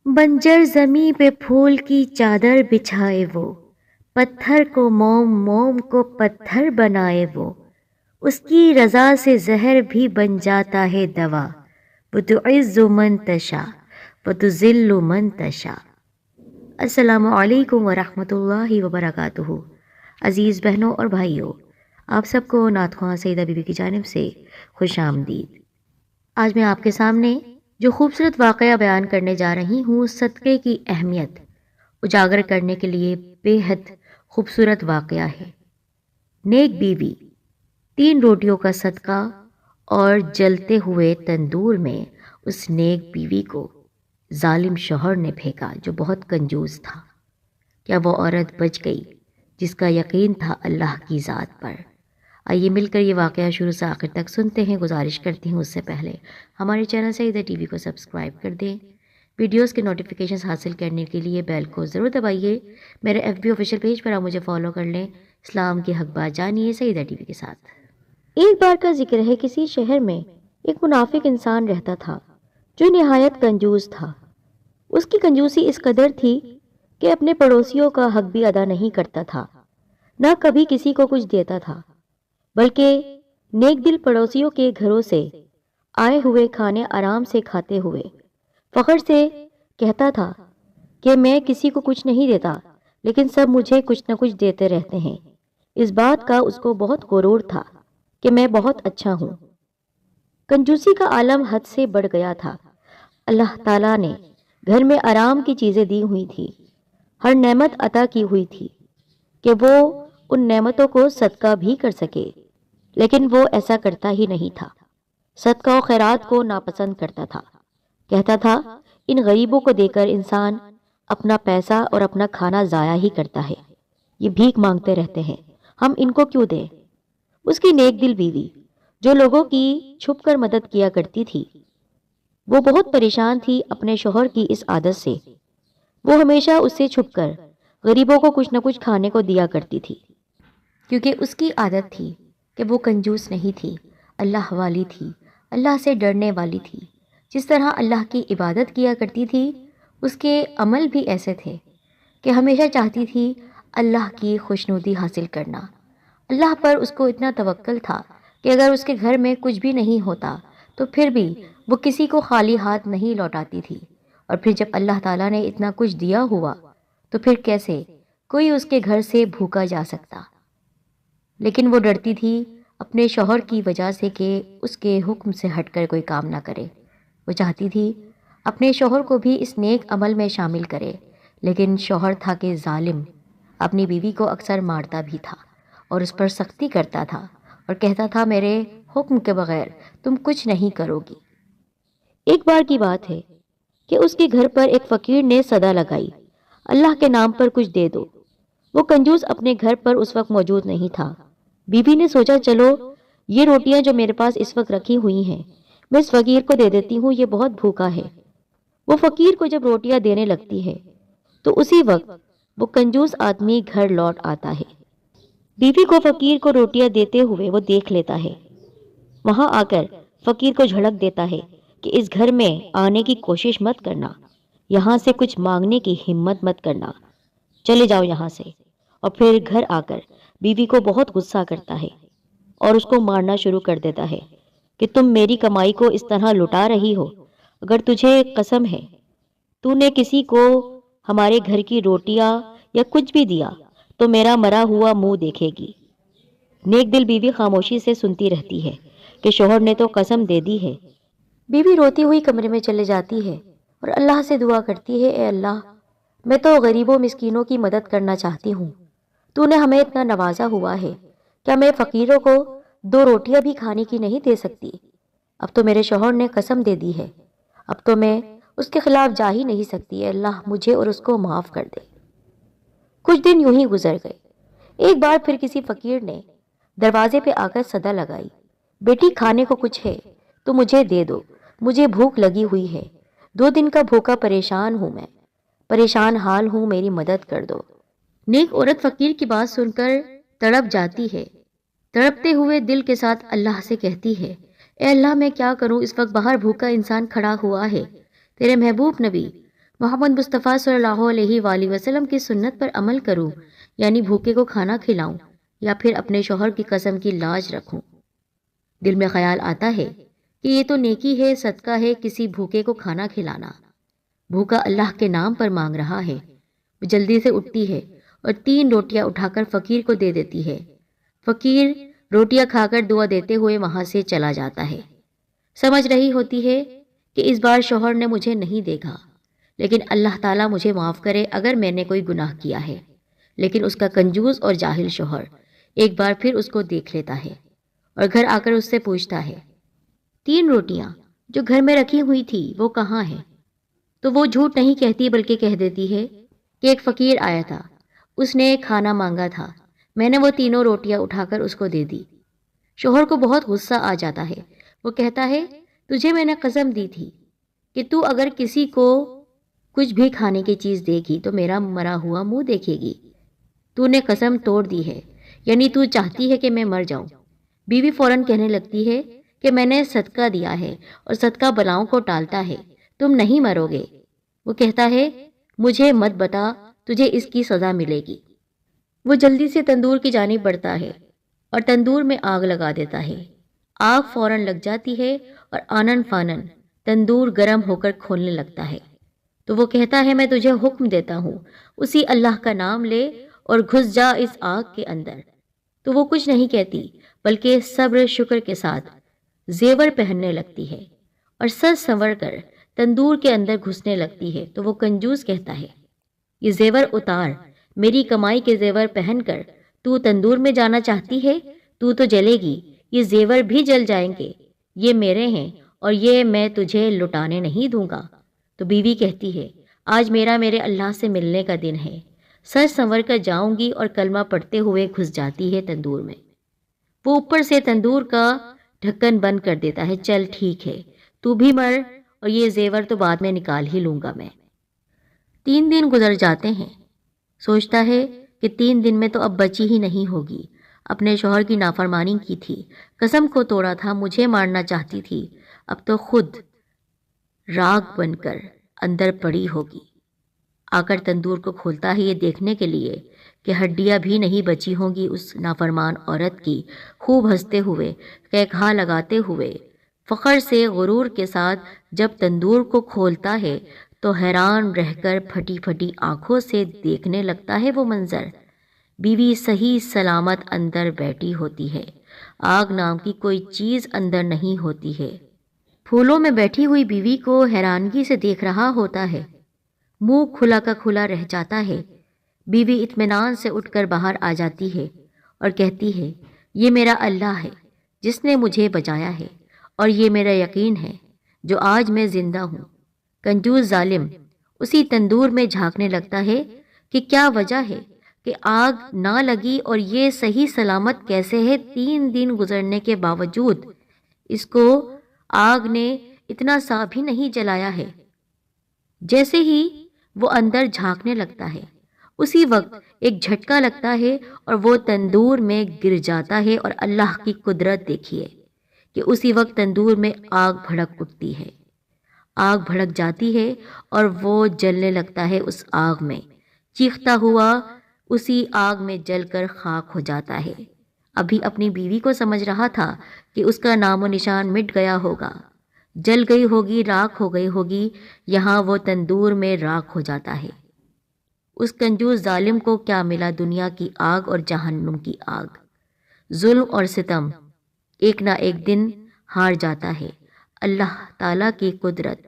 बंजर जमी पे फूल की चादर बिछाए वो, पत्थर को मोम मोम को पत्थर बनाए वो, उसकी रज़ा से जहर भी बन जाता है दवा, वो तुइज़्ज़ु मन तशा वो तुज़िल्लु मन तशा। अस्सलामु अलैकुम व रहमतुल्लाहि व बरकातुहू। अज़ीज़ बहनों और भाइयों, आप सबको नात ख़्वां सईदा बीबी की जानिब से खुश आमदीद। आज मैं आपके सामने जो खूबसूरत वाक़या बयान करने जा रही हूँ, सदक़े की अहमियत उजागर करने के लिए बेहद खूबसूरत वाक़या है। नेक बीवी, 3 रोटियों का सदका और जलते हुए तंदूर में उस नेक बीवी को जालिम शौहर ने फेंका जो बहुत कंजूस था। क्या वो औरत बच गई जिसका यकीन था अल्लाह की ज़ात पर? आइए मिलकर ये वाक़या शुरू से आखिर तक सुनते हैं। गुजारिश करती हूँ उससे पहले हमारे चैनल सईदा टीवी को सब्सक्राइब कर दें। वीडियोस के नोटिफिकेशंस हासिल करने के लिए बेल को ज़रूर दबाइए। मेरे FB ऑफिशियल पेज पर आप मुझे फॉलो कर लें। इस्लाम की हक बात जानिए सईदा टीवी के साथ। एक बार का जिक्र है, किसी शहर में एक मुनाफिक इंसान रहता था जो निहायत कंजूस था। उसकी कंजूसी इस कदर थी कि अपने पड़ोसियों का हक भी अदा नहीं करता था, न कभी किसी को कुछ देता था, बल्कि नेक दिल पड़ोसियों के घरों से आए हुए खाने आराम से खाते हुए फख्र से कहता था कि मैं किसी को कुछ नहीं देता, लेकिन सब मुझे कुछ न कुछ देते रहते हैं। इस बात का उसको बहुत गुरूर था कि मैं बहुत अच्छा हूँ। कंजूसी का आलम हद से बढ़ गया था। अल्लाह ताला ने घर में आराम की चीज़ें दी हुई थी, हर नेमत अता की हुई थी कि वो उन नेमतों को सदका भी कर सके, लेकिन वो ऐसा करता ही नहीं था। सदका और खैरात को नापसंद करता था। कहता था, इन गरीबों को देकर इंसान अपना पैसा और अपना खाना ज़ाया ही करता है। ये भीख मांगते रहते हैं, हम इनको क्यों दें? उसकी नेक दिल बीवी जो लोगों की छुपकर मदद किया करती थी, वो बहुत परेशान थी अपने शौहर की इस आदत से। वो हमेशा उससे छुपकर गरीबों को कुछ न कुछ खाने को दिया करती थी, क्योंकि उसकी आदत थी कि वो कंजूस नहीं थी, अल्लाह वाली थी, अल्लाह से डरने वाली थी। जिस तरह अल्लाह की इबादत किया करती थी, उसके अमल भी ऐसे थे कि हमेशा चाहती थी अल्लाह की खुशनुदी हासिल करना। अल्लाह पर उसको इतना तवक्कल था कि अगर उसके घर में कुछ भी नहीं होता तो फिर भी वो किसी को खाली हाथ नहीं लौटाती थी। और फिर जब अल्लाह ताला ने इतना कुछ दिया हुआ तो फिर कैसे कोई उसके घर से भूखा जा सकता? लेकिन वो डरती थी अपने शौहर की वजह से कि उसके हुक्म से हटकर कोई काम ना करे। वो चाहती थी अपने शौहर को भी इस नेक अमल में शामिल करे, लेकिन शौहर था कि जालिम अपनी बीवी को अक्सर मारता भी था और उस पर सख्ती करता था और कहता था, मेरे हुक्म के बगैर तुम कुछ नहीं करोगी। एक बार की बात है कि उसके घर पर एक फ़कीर ने सदा लगाई, अल्लाह के नाम पर कुछ दे दो। वो कंजूस अपने घर पर उस वक्त मौजूद नहीं था। बीवी ने सोचा, चलो ये रोटियां जो मेरे पास इस वक्त रखी हुई हैं मैं इस फ़कीर को दे देती हूँ, ये बहुत भूखा है। वो फ़कीर को जब रोटियां देने लगती है तो उसी वक्त वो कंजूस आदमी घर लौट आता है। बीवी को फ़कीर को रोटियां देते हुए वो देख लेता है। वहां आकर फ़कीर को झड़क देता है कि इस घर में आने की कोशिश मत करना, यहाँ से कुछ मांगने की हिम्मत मत करना, चले जाओ यहाँ से। और फिर घर आकर बीवी को बहुत गुस्सा करता है और उसको मारना शुरू कर देता है कि तुम मेरी कमाई को इस तरह लुटा रही हो। अगर तुझे कसम है तूने किसी को हमारे घर की रोटियां या कुछ भी दिया तो मेरा मरा हुआ मुंह देखेगी। नेक दिल बीवी खामोशी से सुनती रहती है कि शौहर ने तो कसम दे दी है। बीवी रोती हुई कमरे में चले जाती है और अल्लाह से दुआ करती है, ए अल्लाह, मैं तो गरीबों मिस्कीनों की मदद करना चाहती हूँ। तूने हमें इतना नवाजा हुआ है, क्या मैं फ़कीरों को 2 रोटियां भी खाने की नहीं दे सकती? अब तो मेरे शौहर ने कसम दे दी है, अब तो मैं उसके खिलाफ जा ही नहीं सकती। अल्लाह मुझे और उसको माफ़ कर दे। कुछ दिन यूं ही गुजर गए। एक बार फिर किसी फ़कीर ने दरवाजे पे आकर सदा लगाई, बेटी खाने को कुछ है तो मुझे दे दो, मुझे भूख लगी हुई है, 2 दिन का भूखा परेशान हूँ, मैं परेशान हाल हूँ, मेरी मदद कर दो। नेक औरत फ़कीर की बात सुनकर तड़प जाती है। तड़पते हुए दिल के साथ अल्लाह से कहती है, ए अल्लाह, मैं क्या करूं? इस वक्त बाहर भूखा इंसान खड़ा हुआ है, तेरे महबूब नबी محمد مصطفیٰ صلی اللہ علیہ وآلہ وسلم کی سنت پر عمل کروں، یعنی بھوکے کو کھانا کھلاؤں، یا پھر اپنے شوہر کی قسم کی لاج رکھوں؟ دل میں خیال آتا ہے کہ یہ تو نیکی ہے، صدقہ ہے کسی بھوکے کو کھانا کھلانا۔ بھوکا اللہ کے نام پر مانگ رہا ہے۔ وہ جلدی سے اٹھتی ہے اور 3 روٹیاں اٹھا کر فقیر کو دے دیتی ہے۔ فقیر روٹیاں کھا کر دعا دیتے ہوئے وہاں سے چلا جاتا ہے۔ سمجھ رہی ہوتی ہے کہ اس بار شوہر نے مجھے نہیں دیکھا، لیکن اللہ تعالیٰ مجھے معاف کرے اگر میں نے کوئی گناہ کیا ہے۔ لیکن اس کا کنجوس اور جاہل شوہر ایک بار پھر اس کو دیکھ لیتا ہے اور گھر آ کر اس سے پوچھتا ہے، 3 روٹیاں جو گھر میں رکھی ہوئی تھی وہ کہاں ہیں؟ تو وہ جھوٹ نہیں کہتی بلکہ کہہ دیتی ہے کہ ایک فقیر آیا تھا، اس نے کھانا مانگا تھا، میں نے وہ تینوں روٹیاں اٹھا کر اس کو دے دی۔ شوہر کو بہت غصہ آ جاتا ہے۔ وہ کہتا ہے، تجھے میں نے قسم دی تھی کہ تو اگر کسی کو کچھ بھی کھانے کی چیز دے گی تو میرا مرا ہوا منہ دیکھے گی۔ تو نے قسم توڑ دی ہے، یعنی تو چاہتی ہے کہ میں مر جاؤں۔ بیوی فوراً کہنے لگتی ہے کہ میں نے صدقہ دیا ہے اور صدقہ بلاؤں کو ٹالتا ہے، تم نہیں مرو گے۔ وہ کہتا ہے، مجھے مت بتا، تجھے اس کی سزا ملے گی۔ وہ جلدی سے تندور کی جانب بڑھتا ہے اور تندور میں آگ لگا دیتا ہے۔ آگ فوراً لگ جاتی ہے اور آنن فانن تندور گرم ہو کر کھولنے لگتا ہے۔ تو وہ کہتا ہے، میں تجھے حکم دیتا ہوں، اسی اللہ کا نام لے اور گھس جا اس آگ کے اندر۔ تو وہ کچھ نہیں کہتی بلکہ صبر شکر کے ساتھ زیور پہننے لگتی ہے اور سر سنور کر تندور کے اندر گھسنے لگتی ہے۔ تو وہ کنجوس کہتا ہے، یہ زیور اتار، میری کمائی کے زیور پہن کر تو تندور میں جانا چاہتی ہے؟ تو جلے گی، یہ زیور بھی جل جائیں گے، یہ میرے ہیں اور یہ میں تجھے لٹانے نہیں دوں گا۔ تو بیوی کہتی ہے، آج میرے اللہ سے ملنے کا دن ہے، سر سنور کر جاؤں گی، اور کلمہ پڑھتے ہوئے گھس جاتی ہے تندور میں۔ وہ اوپر سے تندور کا ڈھکن بند کر دیتا ہے۔ چل ٹھیک ہے، تو بھی مر، اور یہ زیور تو بعد میں نکال ہی لوں گا میں۔ 3 دن گزر جاتے ہیں۔ سوچتا ہے کہ 3 دن میں تو اب بچی ہی نہیں ہوگی۔ اپنے شوہر کی نافرمانی کی تھی، قسم کو توڑا تھا، مجھے مارنا چاہتی تھی، اب تو خود راگ بن کر اندر پڑی ہوگی۔ آ کر تندور کو کھولتا ہے یہ دیکھنے کے لیے کہ ہڈیاں بھی نہیں بچی ہوں گی اس نافرمان عورت کی۔ خوب ہنستے ہوئے، کہکہا لگاتے ہوئے، فخر سے غرور کے ساتھ جب تندور کو کھولتا ہے تو حیران رہ کر پھٹی پھٹی آنکھوں سے دیکھنے لگتا ہے وہ منظر۔ بیوی صحیح سلامت اندر بیٹھی ہوتی ہے، آگ نام کی کوئی چیز اندر نہیں ہوتی ہے۔ پھولوں میں بیٹھی ہوئی بیوی کو حیرانگی سے دیکھ رہا ہوتا ہے، منہ کھلا کا کھلا رہ جاتا ہے۔ بیوی اطمینان سے اٹھ کر باہر آ جاتی ہے اور کہتی ہے، یہ میرا اللہ ہے جس نے مجھے بچایا ہے، اور یہ میرا یقین ہے جو آج میں زندہ ہوں۔ کنجوس ظالم اسی تندور میں جھانکنے لگتا ہے کہ کیا وجہ ہے کہ آگ نہ لگی اور یہ صحیح سلامت کیسے ہے؟ 3 دن گزرنے کے باوجود اس کو آگ نے اتنا سا بھی نہیں جلایا ہے۔ جیسے ہی وہ اندر جھانکنے لگتا ہے، اسی وقت ایک جھٹکا لگتا ہے اور وہ تندور میں گر جاتا ہے، اور اللہ کی قدرت دیکھیے کہ اسی وقت تندور میں آگ بھڑک اٹھتی ہے۔ آگ بھڑک جاتی ہے اور وہ جلنے لگتا ہے اس آگ میں، چیختا ہوا اسی آگ میں جل کر خاک ہو جاتا ہے۔ ابھی اپنی بیوی کو سمجھ رہا تھا کہ اس کا نام و نشان مٹ گیا ہوگا، جل گئی ہوگی، راکھ ہو گئی ہوگی، یہاں وہ تندور میں راکھ ہو جاتا ہے۔ اس کنجوس ظالم کو کیا ملا؟ دنیا کی آگ اور جہنم کی آگ۔ ظلم اور ستم ایک نہ ایک دن ہار جاتا ہے۔ اللہ تعالیٰ کی قدرت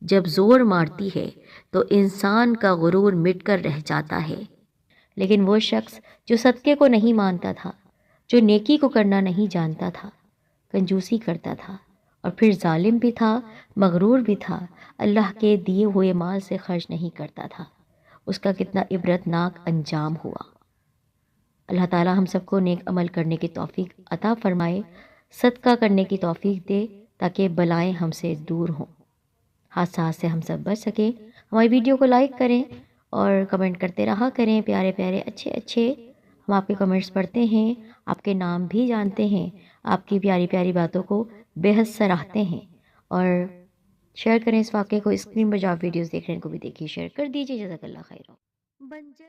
جب زور مارتی ہے تو انسان کا غرور مٹ کر رہ جاتا ہے۔ لیکن وہ شخص جو صدقے کو نہیں مانتا تھا، جو نیکی کو کرنا نہیں جانتا تھا، کنجوسی کرتا تھا، اور پھر ظالم بھی تھا، مغرور بھی تھا، اللہ کے دیے ہوئے مال سے خرچ نہیں کرتا تھا، اس کا کتنا عبرتناک انجام ہوا۔ اللہ تعالیٰ ہم سب کو نیک عمل کرنے کی توفیق عطا فرمائے، صدقہ کرنے کی توفیق دے تاکہ بلائیں ہم سے دور ہوں، حادثات سے ہم سب بچ سکیں۔ ہماری ویڈیو کو لائک کریں اور کمنٹ کرتے رہا کریں، پیارے پیارے اچھے اچھے، ہم آپ کے کمنٹس پڑھتے ہیں، آپ کے نام بھی جانتے ہیں، آپ کی پیاری پیاری باتوں کو بے حد سراہتے ہیں، اور شیئر کریں اس واقعے کو، اسکرین پر جو آپ ویڈیوز دیکھ رہے ہیں ان کو بھی دیکھیے، شیئر کر دیجیے۔ جزاک اللہ خیر۔ بنجر